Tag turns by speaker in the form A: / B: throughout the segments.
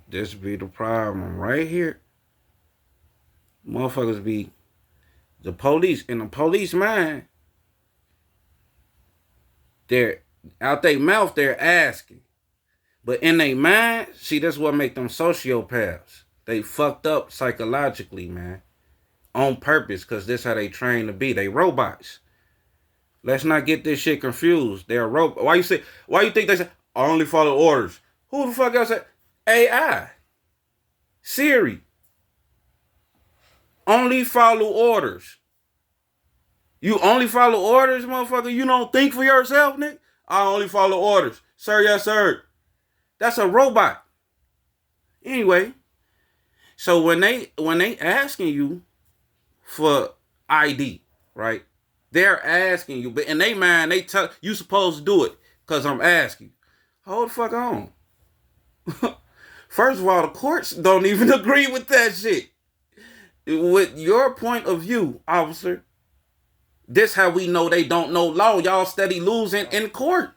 A: This be the problem right here. Motherfuckers be the police in the police mind. They're out their mouth. They're asking, but in their mind, see, that's what make them sociopaths. They fucked up psychologically, man, on purpose, cause this how they train to be. They robots. Let's not get this shit confused. They're robot. Why you say? Why you think they say I only follow orders? Who the fuck else said AI? Siri only follow orders. You only follow orders, motherfucker. You don't think for yourself, nigga. I only follow orders, sir. Yes, sir. That's a robot. Anyway, so when they asking you for ID, right? They're asking you, but in their mind, they tell you supposed to do it because I'm asking. Hold the fuck on. First of all, the courts don't even agree with that shit. With your point of view, officer, this how we know they don't know law. Y'all steady losing in court.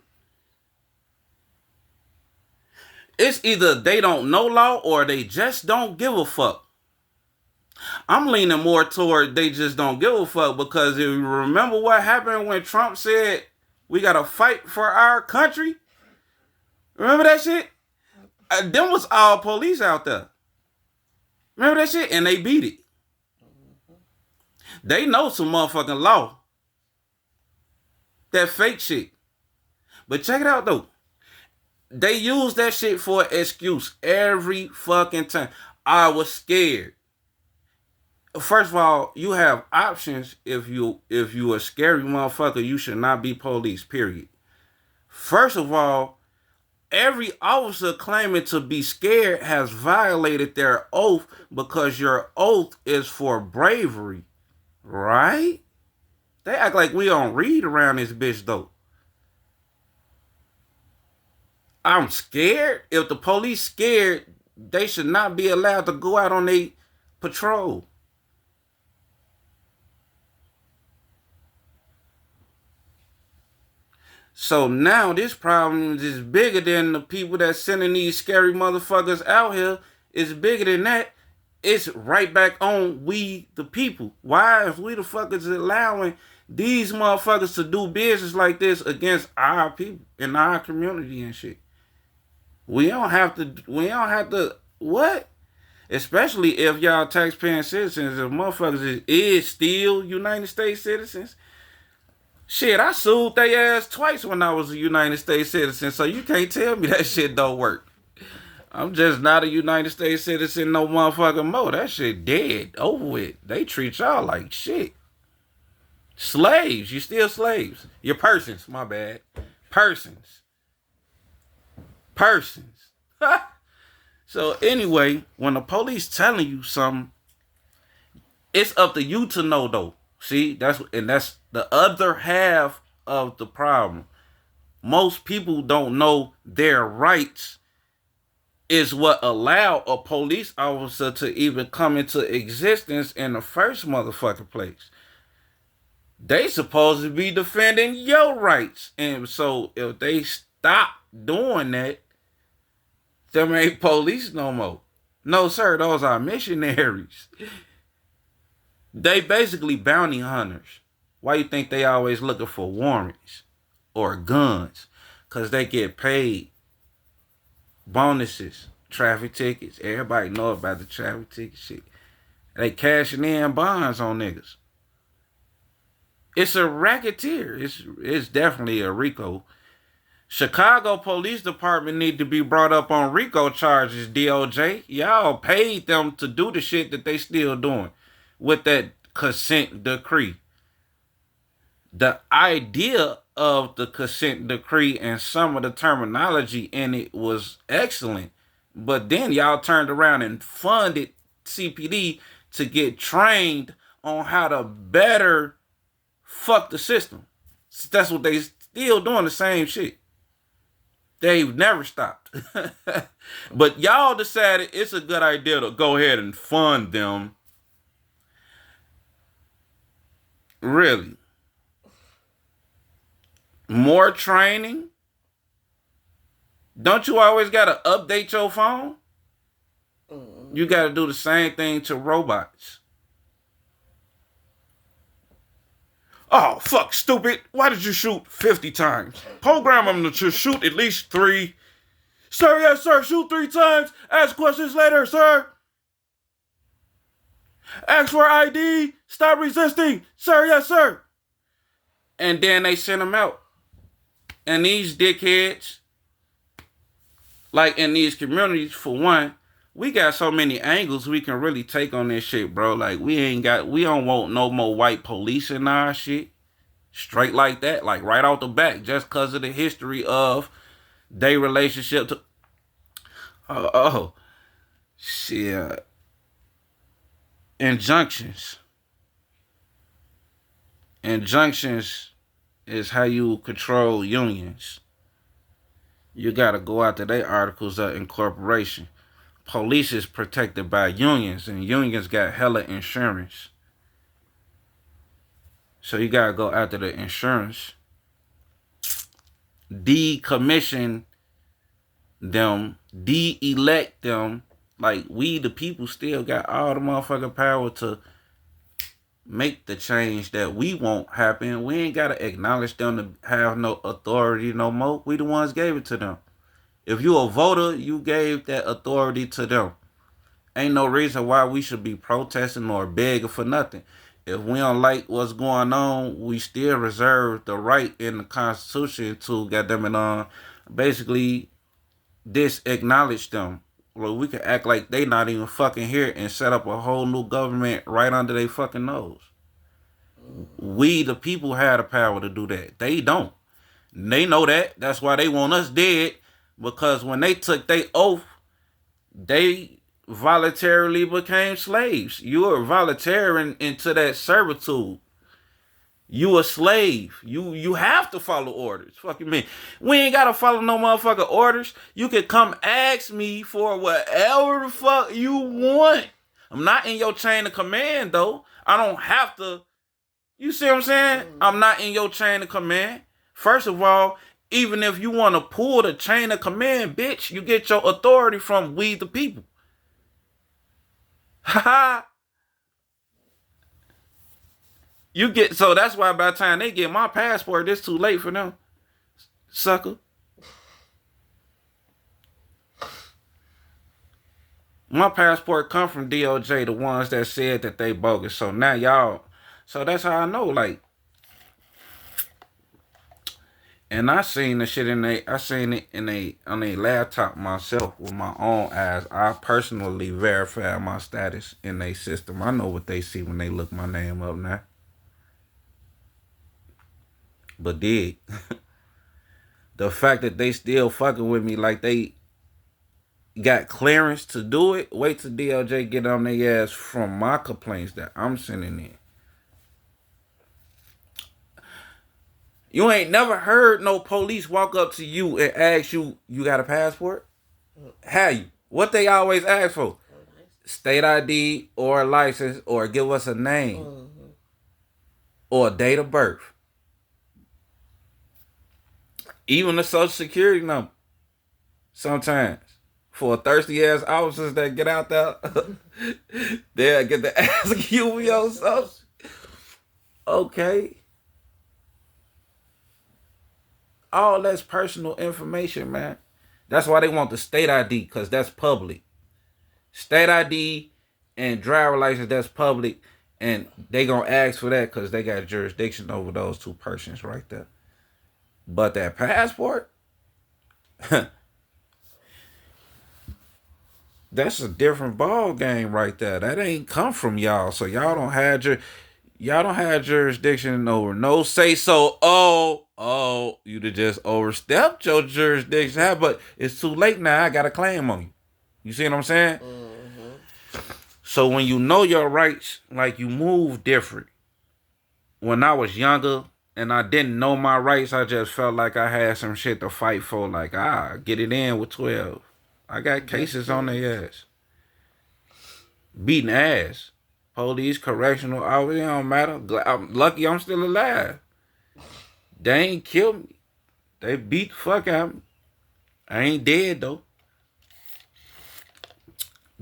A: It's either they don't know law or they just don't give a fuck. I'm leaning more toward they just don't give a fuck, because if you remember what happened when Trump said we gotta fight for our country, remember that shit? Them was all police out there. Remember that shit? And they beat it. They know some motherfucking law. That fake shit. But check it out though. They use that shit for an excuse every fucking time. I was scared. First of all, you have options. If you a scary motherfucker, you should not be police, period. First of all, every officer claiming to be scared has violated their oath, because your oath is for bravery, right? They act like we don't read around this bitch though. I'm scared. If the police scared, they should not be allowed to go out on their patrol. So now this problem is bigger than the people that's sending these scary motherfuckers out here. It's bigger than that. It's right back on we the people. Why, if we the fuckers allowing these motherfuckers to do business like this against our people in our community and shit? We don't have to what? Especially if y'all taxpaying citizens, if motherfuckers is still United States citizens. Shit, I sued they ass twice when I was a United States citizen, so you can't tell me that shit don't work. I'm just not a United States citizen no motherfucking more. That shit dead, over with. They treat y'all like shit. Slaves, you still slaves. You're persons, my bad. Persons. Persons. So anyway, when the police telling you something, it's up to you to know though. See, that's the other half of the problem. Most people don't know their rights is what allow a police officer to even come into existence in the first motherfucking place. They supposed to be defending your rights. And so if they stop doing that, them ain't police no more. No, sir, those are missionaries. They basically bounty hunters. Why you think they always looking for warrants or guns? Because they get paid bonuses, traffic tickets. Everybody know about the traffic ticket shit. They cashing in bonds on niggas. It's a racketeer. It's definitely a RICO. Chicago Police Department need to be brought up on RICO charges, DOJ. Y'all paid them to do the shit that they still doing with that consent decree. The idea of the consent decree and some of the terminology in it was excellent. But then y'all turned around and funded CPD to get trained on how to better fuck the system. That's what they still doing, the same shit. They've never stopped. But y'all decided it's a good idea to go ahead and fund them. Really? More training? Don't you always gotta update your phone? You got to do the same thing to robots. Oh, fuck, stupid. Why did you shoot 50 times? Program them to shoot at least 3. Sir, yes, sir. Shoot 3 times. Ask questions later, sir. Ask for ID. Stop resisting. Sir, yes, sir. And then they send them out. And these dickheads, like in these communities, for one, we got so many angles we can really take on this shit, bro. Like, we don't want no more white police in our shit. Straight like that, like right off the back, just because of the history of their relationship to... shit. Injunctions. Injunctions is how you control unions. You got to go out to their articles of incorporation. Police is protected by unions, and unions got hella insurance. So you got to go after the insurance. Decommission them. De-elect them. Like, we, the people, still got all the motherfucking power to make the change that we want happen. We ain't got to acknowledge them to have no authority no more. We the ones gave it to them. If you a voter, you gave that authority to them. Ain't no reason why we should be protesting or begging for nothing. If we don't like what's going on, we still reserve the right in the Constitution to basically disacknowledge them. Well, we can act like they not even fucking here and set up a whole new government right under their fucking nose. We, the people, have the power to do that. They don't. They know that. That's why they want us dead. Because when they took their oath, they voluntarily became slaves. You are volunteering into that servitude. You a slave. You have to follow orders. Fucking me. We ain't gotta follow no motherfucking orders. You can come ask me for whatever the fuck you want. I'm not in your chain of command though. I don't have to. You see what I'm saying? I'm not in your chain of command. First of all, even if you want to pull the chain of command, bitch, you get your authority from we the people. Ha. So that's why by the time they get my passport, it's too late for them. Sucker. My passport come from DOJ, the ones that said that they bogus. So now y'all, so that's how I know, like, and I seen the shit on a laptop myself with my own eyes. I personally verified my status in their system. I know what they see when they look my name up now. But the fact that they still fucking with me like they got clearance to do it, wait till DOJ get on their ass from my complaints that I'm sending in. You ain't never heard no police walk up to you and ask you got a passport? Have you? What they always ask for? State ID or a license or give us a name or a date of birth. Even a social security number. Sometimes. For thirsty ass officers that get out there, they'll get to ask you for your social. Okay. All that's personal information, man. That's why they want the state ID, because that's public. State ID and driver license, that's public. And they gonna ask for that because they got jurisdiction over those two persons right there. But that passport, that's a different ball game right there. That ain't come from y'all. So y'all don't have jurisdiction over no say so. Oh, you'd have just overstepped your jurisdiction. But it's too late now. I got a claim on you. You see what I'm saying? Mm-hmm. So when you know your rights, like, you move different. When I was younger and I didn't know my rights, I just felt like I had some shit to fight for. Like, get it in with 12. I got cases on their ass. Beating ass. Police, correctional, it don't matter. I'm lucky I'm still alive. They ain't killed me. They beat the fuck out of me. I ain't dead though.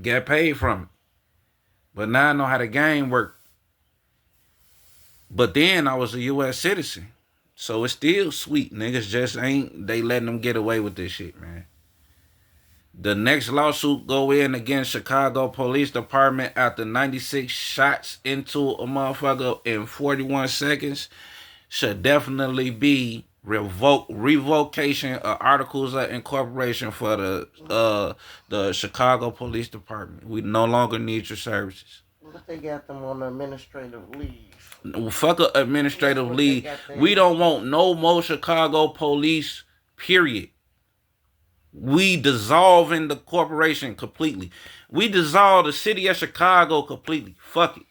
A: Get paid from it. But now I know how the game work. But then I was a U.S. citizen. So it's still sweet. Niggas just ain't, they letting them get away with this shit, man. The next lawsuit go in against Chicago Police Department after 96 shots into a motherfucker in 41 seconds should definitely be revocation of articles of incorporation for the Chicago Police Department. We no longer need your services.
B: But they got them on administrative leave.
A: Fuck a administrative leave. We don't want no more Chicago police, period. We dissolving the corporation completely. We dissolve the city of Chicago completely. Fuck it.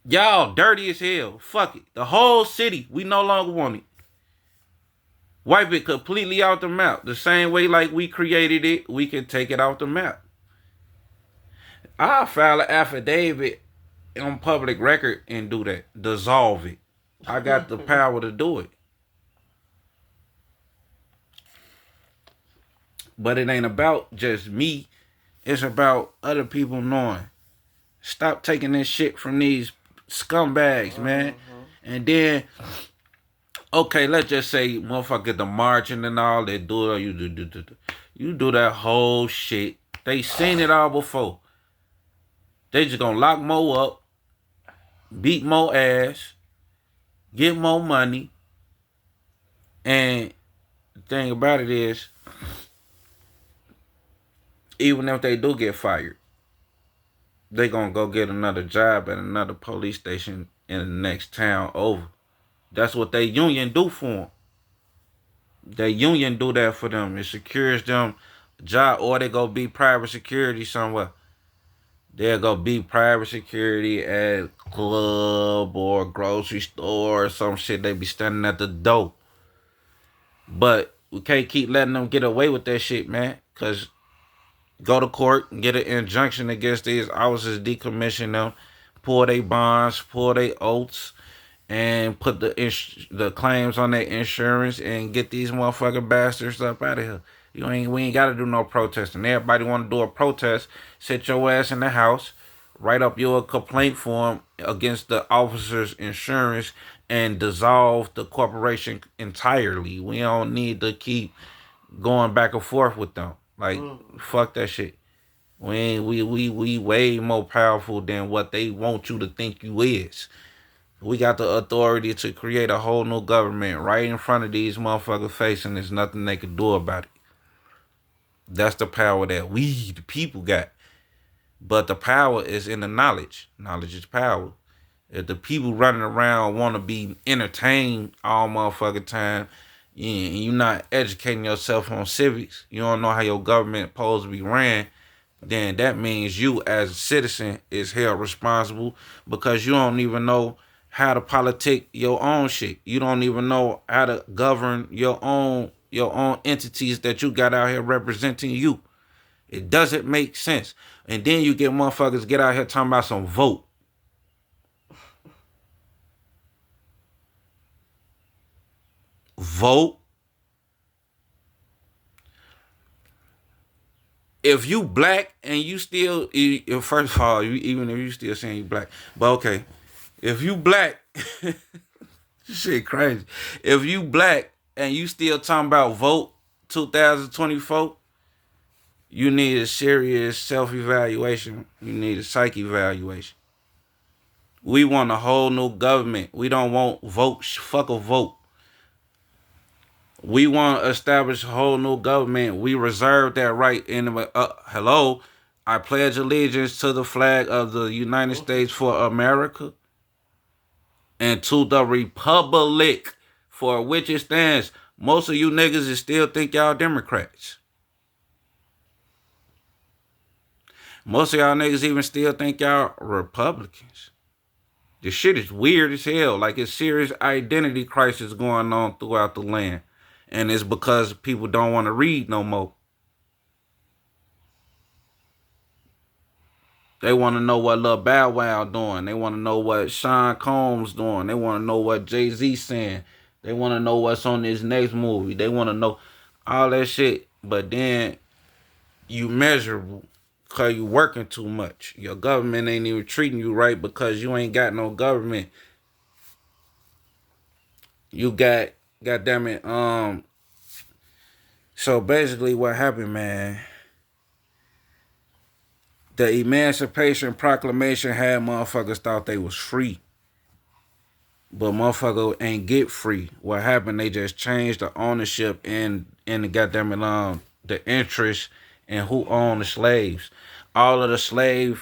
A: Y'all dirty as hell. Fuck it. The whole city, we no longer want it. Wipe it completely out the map. The same way like we created it, we can take it off the map. I'll file an affidavit on public record and do that. Dissolve it. I got the power to do it. But it ain't about just me. It's about other people knowing. Stop taking this shit from these scumbags, man. And then, okay, let's just say motherfucker get the marching and all that. You do that whole shit. They seen it all before. They just gonna lock more up, beat more ass, get more money. And the thing about it is, even if they do get fired, they gonna go get another job at another police station in the next town over. That's what they union do for them. They union do that for them. It secures them job, or they go be private security somewhere. They'll go be private security at a club or grocery store or some shit. They be standing at the door. But we can't keep letting them get away with that shit, man. Because go to court and get an injunction against these officers, decommission them, pull their bonds, pull their oaths, and put the claims on their insurance and get these motherfucking bastards up out of here. We ain't got to do no protesting. Everybody want to do a protest, sit your ass in the house, write up your complaint form against the officer's insurance, and dissolve the corporation entirely. We don't need to keep going back and forth with them. Like, fuck that shit. We way more powerful than what they want you to think you is. We got the authority to create a whole new government right in front of these motherfuckers' face, and there's nothing they can do about it. That's the power that we, the people, got. But the power is in the knowledge. Knowledge is power. If the people running around want to be entertained all motherfucking time, and you're not educating yourself on civics, you don't know how your government supposed to be ran, then that means you as a citizen is held responsible because you don't even know how to politic your own shit. You don't even know how to govern your own entities that you got out here representing you. It doesn't make sense. And then you get motherfuckers get out here talking about some vote. Vote. If you black and you still, first of all, even if you still saying you black, but okay, if you black, shit crazy. If you black and you still talking about vote 2024, you need a serious self-evaluation. You need a psych evaluation. We want a whole new government. We don't want vote. Fuck a vote. We want to establish a whole new government. We reserve that right. Hello, I pledge allegiance to the flag of the United States for America and to the republic for which it stands. Most of you niggas is still think y'all Democrats. Most of y'all niggas even still think y'all Republicans. This shit is weird as hell. Like, it's serious identity crisis going on throughout the land. And it's because people don't want to read no more. They want to know what Lil Bow Wow doing. They want to know what Sean Combs doing. They want to know what Jay-Z saying. They want to know what's on this next movie. They want to know all that shit. But then you miserable because you working too much. Your government ain't even treating you right because you ain't got no government. You got, goddamn it, so basically what happened, man, the Emancipation Proclamation had motherfuckers thought they was free. But motherfucker ain't get free. What happened, they just changed the ownership and the goddamn it, the interest and who owned the slaves. All of the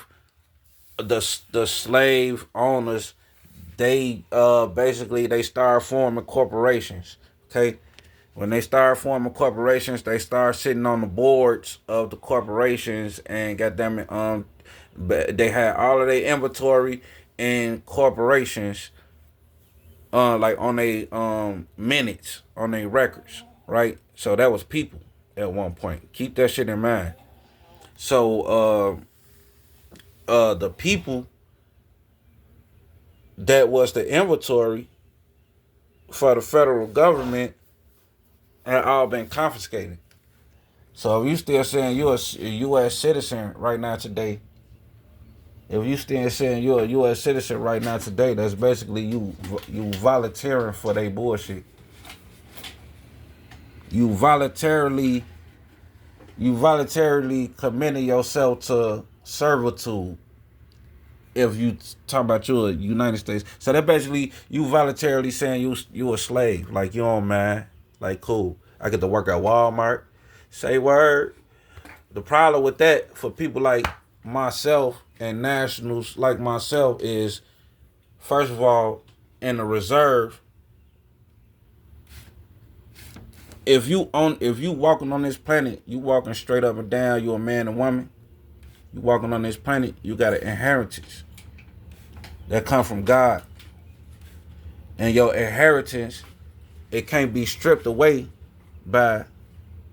A: the slave owners, they basically they start forming corporations. Okay. When they start forming corporations, they start sitting on the boards of the corporations and goddamn it, they had all of their inventory in corporations, like on their minutes, on their records, right? So that was people at one point. Keep that shit in mind. So the people that was the inventory for the federal government had all been confiscated. So if you still saying you're a U.S. citizen right now today, if you still saying you're a U.S. citizen right now today, that's basically you volunteering for their bullshit. You voluntarily committing yourself to servitude. If you talk about you a United States, so that basically you voluntarily saying you a slave, like you don't mind, like cool. I get to work at Walmart, say word. The problem with that for people like myself and nationals like myself is, first of all, in the reserve, if you walking on this planet, you walking straight up and down, you a man and woman. You walking on this planet, you got an inheritance that come from God. And your inheritance, it can't be stripped away by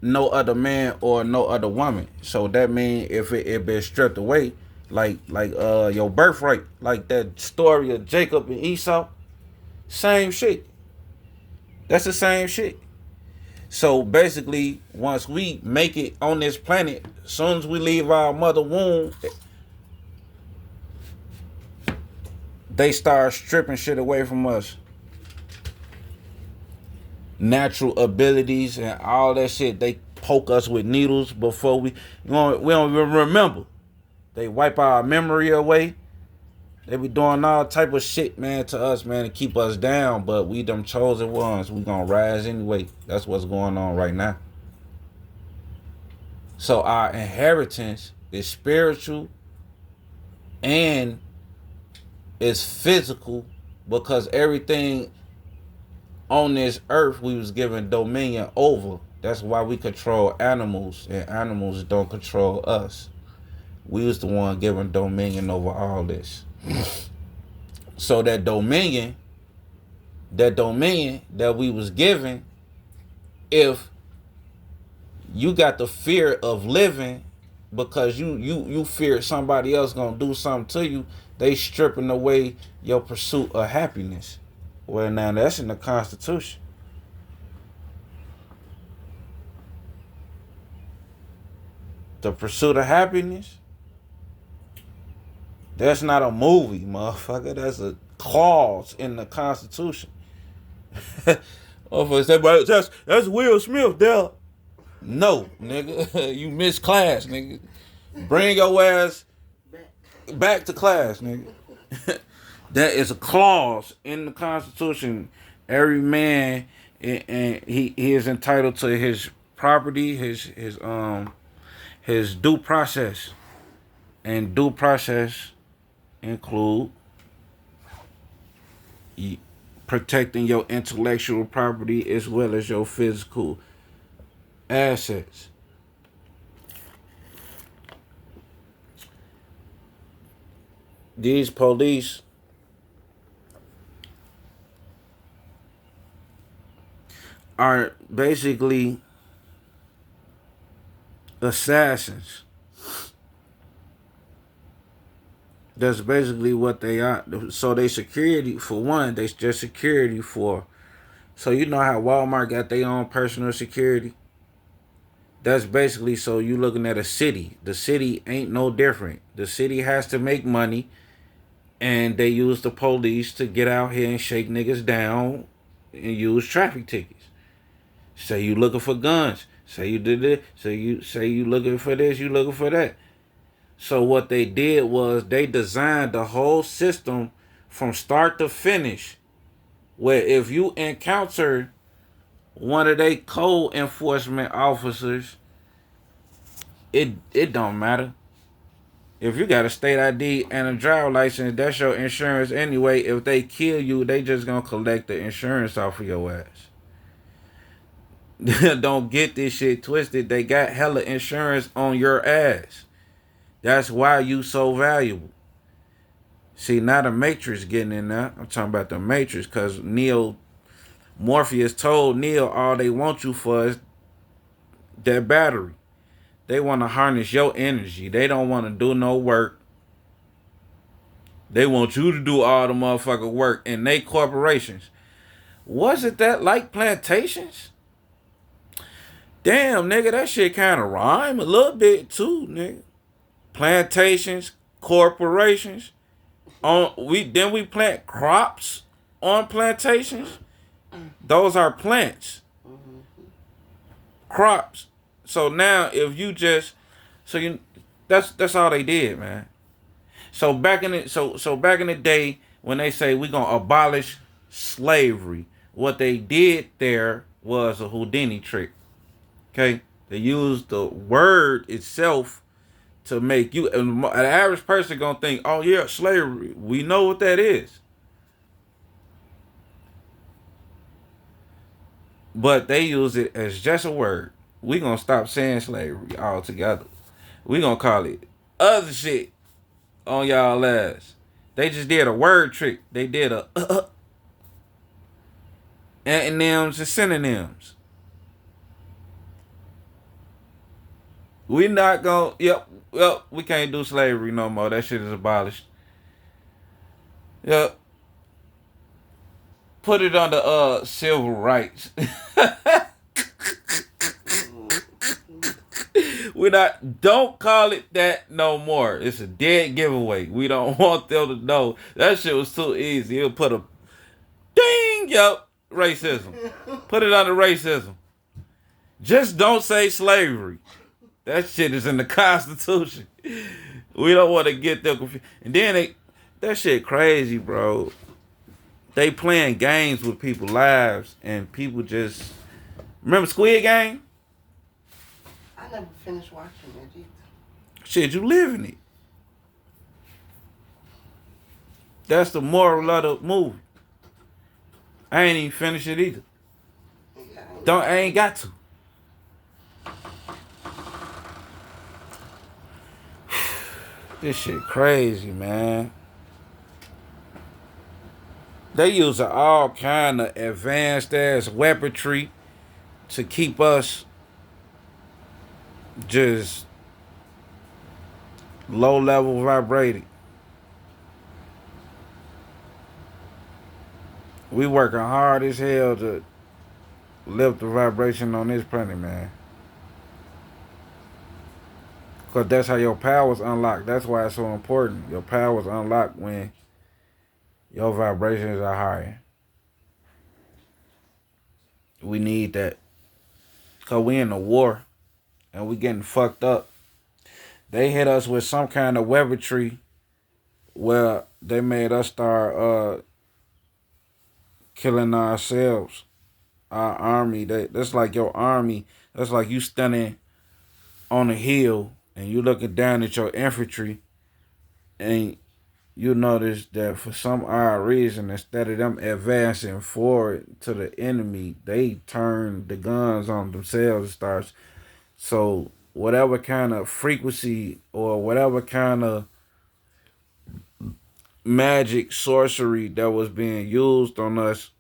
A: no other man or no other woman. So that means if it been stripped away, like your birthright, like that story of Jacob and Esau, same shit. That's the same shit. So basically, once we make it on this planet, as soon as we leave our mother womb, they start stripping shit away from us. Natural abilities and all that shit. They poke us with needles before we don't even remember. They wipe our memory away. They be doing all type of shit, man, to us, man, to keep us down. But we them chosen ones. We gonna rise anyway. That's what's going on right now. So our inheritance is spiritual and it's physical, because everything on this earth we was given dominion over. That's why we control animals and animals don't control us. We was the one given dominion over all this. So that dominion that we was given, if you got the fear of living because you fear somebody else gonna do something to you, they stripping away your pursuit of happiness. Well, now that's in the Constitution. The pursuit of happiness, that's not a movie, motherfucker. That's a clause in the Constitution. That's Will Smith there. No, nigga. You missed class, nigga. Bring your ass back to class, nigga. That is a clause in the Constitution. Every man, and he is entitled to his property, his due process, and due process include protecting your intellectual property as well as your physical assets. These police are basically assassins. That's basically what they are. So they security, for one, they just security for. So you know how Walmart got their own personal security? That's basically, so you looking at a city. The city ain't no different. The city has to make money, and they use the police to get out here and shake niggas down and use traffic tickets. Say you looking for guns. Say you did it. Say you looking for this. You looking for that. So what they did was they designed the whole system from start to finish, where if you encounter one of their code enforcement officers, it don't matter. If you got a state ID and a driver license, that's your insurance anyway. If they kill you, they just gonna collect the insurance off of your ass. Don't get this shit twisted. They got hella insurance on your ass. That's why you so valuable. See, now the Matrix getting in there. I'm talking about the Matrix, because Morpheus told Neo all they want you for is that battery. They want to harness your energy. They don't want to do no work. They want you to do all the motherfucking work in they corporations. Wasn't that like plantations? Damn, nigga, that shit kind of rhyme a little bit too, nigga. Plantations, corporations. We plant crops on plantations. Those are plants, crops. So now, if you just, so you, that's all they did, man. So back in the day, when they say we gonna abolish slavery, what they did there was a Houdini trick. Okay, they used the word itself to make you, an average person gonna think, oh yeah, slavery. We know what that is. But they use it as just a word. We gonna stop saying slavery altogether. We gonna call it other shit on y'all ass. They just did a word trick. They did a antonyms and synonyms. We not gonna. Yep. We can't do slavery no more. That shit is abolished. Yep. Put it under civil rights. We not. Don't call it that no more. It's a dead giveaway. We don't want them to know. That shit was too easy. It'll put a ding. Yep. Racism. Put it under racism. Just don't say slavery. That shit is in the Constitution. We don't want to get them confused. And then that shit crazy, bro. They playing games with people's lives, and people just remember Squid Game.
B: I never finished watching it either.
A: Shit, you living it. That's the moral of the movie. I ain't even finished it either.
B: Yeah,
A: I ain't got to. This shit crazy, man. They using all kind of advanced ass weaponry to keep us just low level vibrating. We working hard as hell to lift the vibration on this planet, man. Because that's how your powers unlock. That's why it's so important. Your powers unlock when your vibrations are higher. We need that. Because we in a war and we getting fucked up. They hit us with some kind of weaponry where they made us start killing ourselves. Our army. That's like your army. That's like you standing on a hill and you looking down at your infantry, and you notice that for some odd reason, instead of them advancing forward to the enemy, they turn the guns on themselves and starts. So whatever kind of frequency or whatever kind of magic sorcery that was being used on us,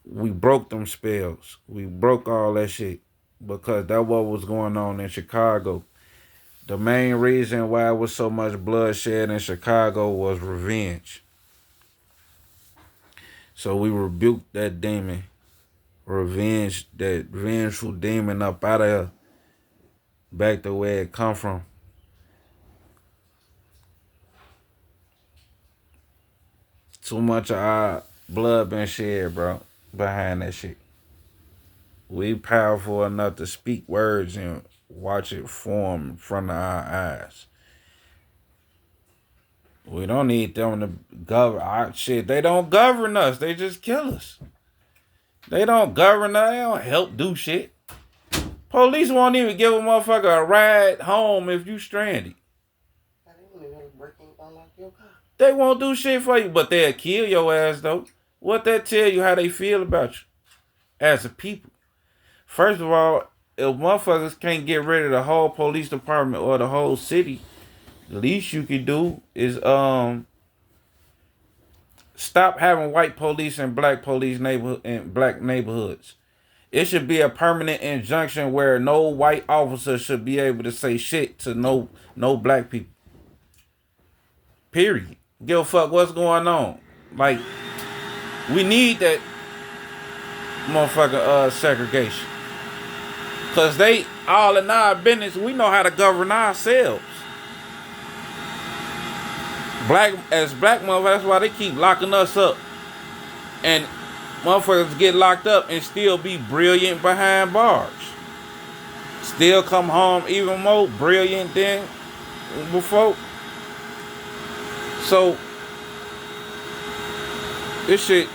A: we broke them spells. We broke all that shit because that what was going on in Chicago. The main reason why it was so much bloodshed in Chicago was revenge. So we rebuked that demon revenge, that vengeful demon up out of here, back to where it come from. Too much of our blood been shed, bro, behind that shit. We powerful enough to speak words and watch it form in front of our eyes. We don't need them to govern our shit. They don't govern us. They just kill us. They don't govern us. They don't help do shit. Police won't even give a motherfucker a ride home if you stranded.
B: They won't even break and unlock your car.
A: They won't do shit for you, but they'll kill your ass though. What that tell you how they feel about you as a people? First of all, if motherfuckers can't get rid of the whole police department or the whole city, the least you can do is stop having white police and black police in black neighborhoods. It should be a permanent injunction where no white officer should be able to say shit to no black people. Period. Give a fuck what's going on. Like, we need that motherfucker segregation. Cause they all in our business. We know how to govern ourselves. Black motherfuckers, that's why they keep locking us up. And motherfuckers get locked up and still be brilliant behind bars. Still come home even more brilliant than before. So this shit